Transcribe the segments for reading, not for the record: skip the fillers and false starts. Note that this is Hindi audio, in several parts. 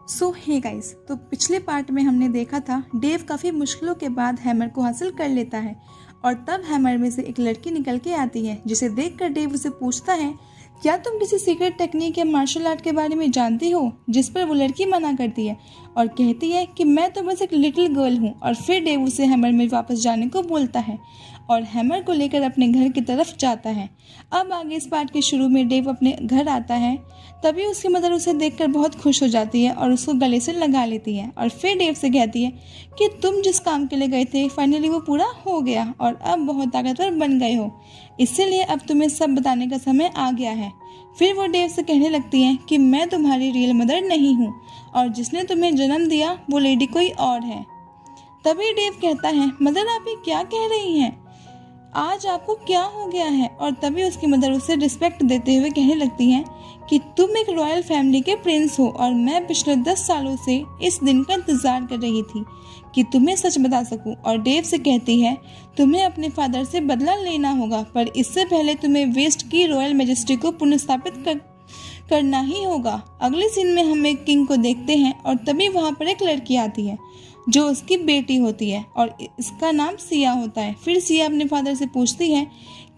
सो हे गाइस, तो पिछले पार्ट में हमने देखा था डेव काफ़ी मुश्किलों के बाद हैमर को हासिल कर लेता है और तब हैमर में से एक लड़की निकल के आती है जिसे देखकर डेव उसे पूछता है, क्या तुम किसी सीक्रेट टेक्निक या मार्शल आर्ट के बारे में जानती हो? जिस पर वो लड़की मना करती है और कहती है कि मैं तो बस एक लिटिल गर्ल हूँ। और फिर डेव उसे हैमर में वापस जाने को बोलता है और हैमर को लेकर अपने घर की तरफ जाता है। अब आगे इस पार्ट के शुरू में डेव अपने घर आता है, तभी उसकी मदर उसे देखकर बहुत खुश हो जाती है और उसको गले से लगा लेती है और फिर डेव से कहती है कि तुम जिस काम के लिए गए थे फाइनली वो पूरा हो गया और अब बहुत ताकतवर बन गए हो, इसीलिए अब तुम्हें सब बताने का समय आ गया है। फिर वो डेव से कहने लगती है कि मैं तुम्हारी रियल मदर नहीं हूँ और जिसने तुम्हें जन्म दिया वो लेडी कोई और है। तभी डेव कहता है, मदर आप ये क्या कह रही हैं? आज आपको क्या हो गया है? और तभी उसकी मदर उसे रिस्पेक्ट देते हुए कहने लगती हैं कि तुम एक रॉयल फैमिली के प्रिंस हो और मैं पिछले 10 सालों से इस दिन का इंतजार कर रही थी कि तुम्हें सच बता सकूं। और डेव से कहती है, तुम्हें अपने फादर से बदला लेना होगा, पर इससे पहले तुम्हें वेस्ट की रॉयल मैजेस्टी को पुनर्स्थापित करना ही होगा। अगले सीन में हम एक किंग को देखते हैं और तभी वहाँ पर एक लड़की आती है जो उसकी बेटी होती है और इसका नाम सिया होता है। फिर सिया अपने फादर से पूछती है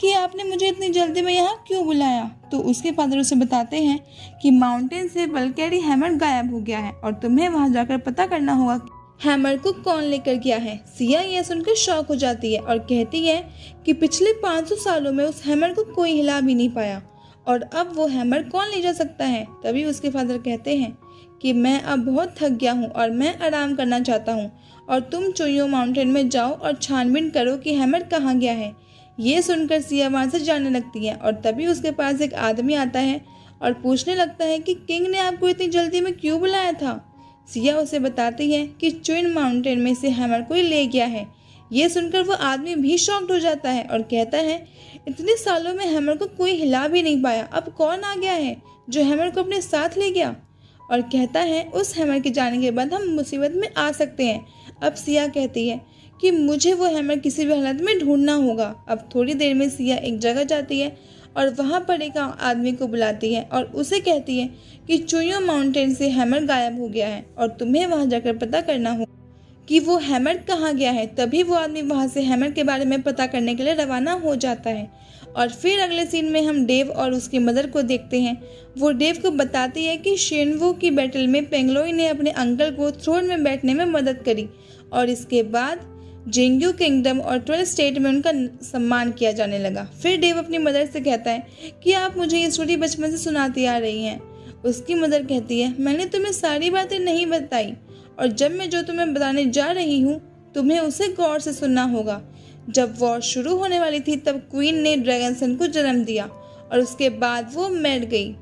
कि आपने मुझे इतनी जल्दी में यहाँ क्यों बुलाया? तो उसके फादर उसे बताते हैं कि माउंटेन से वल्केरी हैमर गायब हो गया है और तुम्हें वहाँ जाकर पता करना होगा कि हैमर को कौन लेकर गया है। सिया यह सुनकर शॉक हो जाती है और कहती है कि पिछले 500 सालों में उस हैमर को कोई हिला भी नहीं पाया और अब वो हैमर कौन ले जा सकता है। तभी उसके फादर कहते हैं कि मैं अब बहुत थक गया हूँ और मैं आराम करना चाहता हूँ और तुम चोयो माउंटेन में जाओ और छानबीन करो कि हैमर कहाँ गया है। ये सुनकर सिया वहाँ से जाने लगती है और तभी उसके पास एक आदमी आता है और पूछने लगता है कि किंग ने आपको इतनी जल्दी में क्यों बुलाया था। सिया उसे बताती है कि चोइन माउंटेन में से हैमर कोई ले गया है। ये सुनकर वो आदमी भी शॉक्ड हो जाता है और कहता है, इतने सालों में हैमर को कोई हिला भी नहीं पाया, अब कौन आ गया है जो हैमर को अपने साथ ले गया? और कहता है, उस हैमर के जाने के बाद हम मुसीबत में आ सकते हैं। अब सिया कहती है कि मुझे वो हैमर किसी भी हालत में ढूंढना होगा। अब थोड़ी देर में सिया एक जगह जाती है और वहाँ पर एक आदमी को बुलाती है और उसे कहती है कि चोयो माउंटेन से हैमर गायब हो गया है और तुम्हें वहाँ जाकर पता करना होगा कि वो हैमर कहाँ गया है। तभी वो आदमी वहाँ से हैमर के बारे में पता करने के लिए रवाना हो जाता है। और फिर अगले सीन में हम डेव और उसकी मदर को देखते हैं। वो डेव को बताती है कि शेनवू की बैटल में पेंगलोई ने अपने अंकल को थ्रोन में बैठने में मदद करी और इसके बाद जेंग्यू किंगडम और 12 स्टेट में उनका सम्मान किया जाने लगा। फिर डेव अपनी मदर से कहता है कि आप मुझे ये स्टोरी बचपन से सुनाती आ रही हैं। उसकी मदर कहती है, मैंने तुम्हें सारी बातें नहीं बताई और जब मैं जो तुम्हें बताने जा रही हूँ तुम्हें उसे गौर से सुनना होगा। जब वॉर शुरू होने वाली थी तब क्वीन ने ड्रैगन सन को जन्म दिया और उसके बाद वो मर गई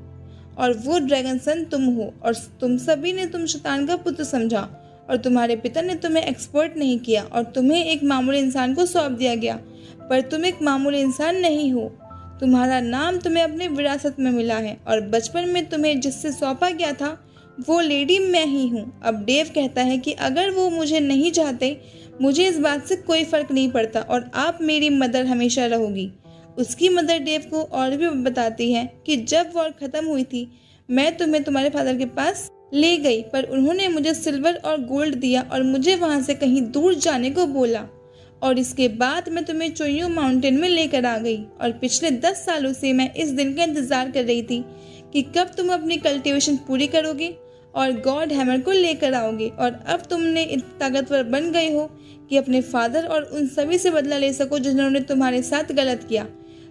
और वो ड्रैगन सन तुम हो और तुम सभी ने तुम शैतान का पुत्र समझा और तुम्हारे पिता ने तुम्हें एक्सपर्ट नहीं किया और तुम्हें एक मामूली इंसान को सौंप दिया गया, पर तुम एक मामूली इंसान नहीं हो। तुम्हारा नाम तुम्हें अपने विरासत में मिला है और बचपन में तुम्हें जिससे सौंपा गया था वो लेडी मैं ही हूँ। अब डेव कहता है कि अगर वो मुझे नहीं चाहते मुझे इस बात से कोई फर्क नहीं पड़ता और आप मेरी मदर हमेशा रहोगी। उसकी मदर डेव को और भी बताती है कि जब वॉर खत्म हुई थी मैं तुम्हें तुम्हारे फादर के पास ले गई, पर उन्होंने मुझे सिल्वर और गोल्ड दिया और मुझे वहाँ से कहीं दूर जाने को बोला और इसके बाद मैं तुम्हें चोयो माउंटेन में लेकर आ गई और पिछले 10 सालों से मैं इस दिन का इंतजार कर रही थी कि कब तुम अपनी कल्टीवेशन पूरी करोगे और गॉड हैमर को लेकर आओगे और अब तुमने इतने ताकतवर बन गए हो कि अपने फादर और उन सभी से बदला ले सको जिन्होंने तुम्हारे साथ गलत किया।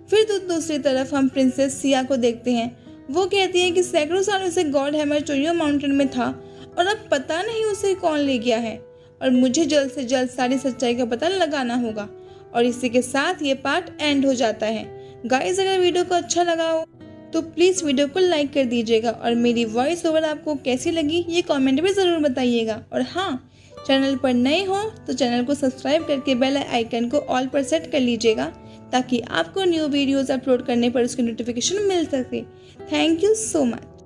फिर तो दूसरी तरफ हम प्रिंसेस सिया को देखते हैं। वो कहती है कि सैकड़ों सालों से गॉड हैमर चोयो माउंटेन में था और अब पता नहीं उसे कौन ले गया है और मुझे जल्द से जल्द सारी सच्चाई का पता लगाना होगा। और इसी के साथ ये पार्ट एंड हो जाता है। गाइस, अगर वीडियो को अच्छा लगा हो तो प्लीज़ वीडियो को लाइक कर दीजिएगा और मेरी वॉइस ओवर आपको कैसी लगी ये कमेंट में ज़रूर बताइएगा। और हाँ, चैनल पर नए हो तो चैनल को सब्सक्राइब करके बेल आइकन को ऑल पर सेट कर लीजिएगा ताकि आपको न्यू वीडियोज़ अपलोड करने पर उसकी नोटिफिकेशन मिल सके। Thank you so much.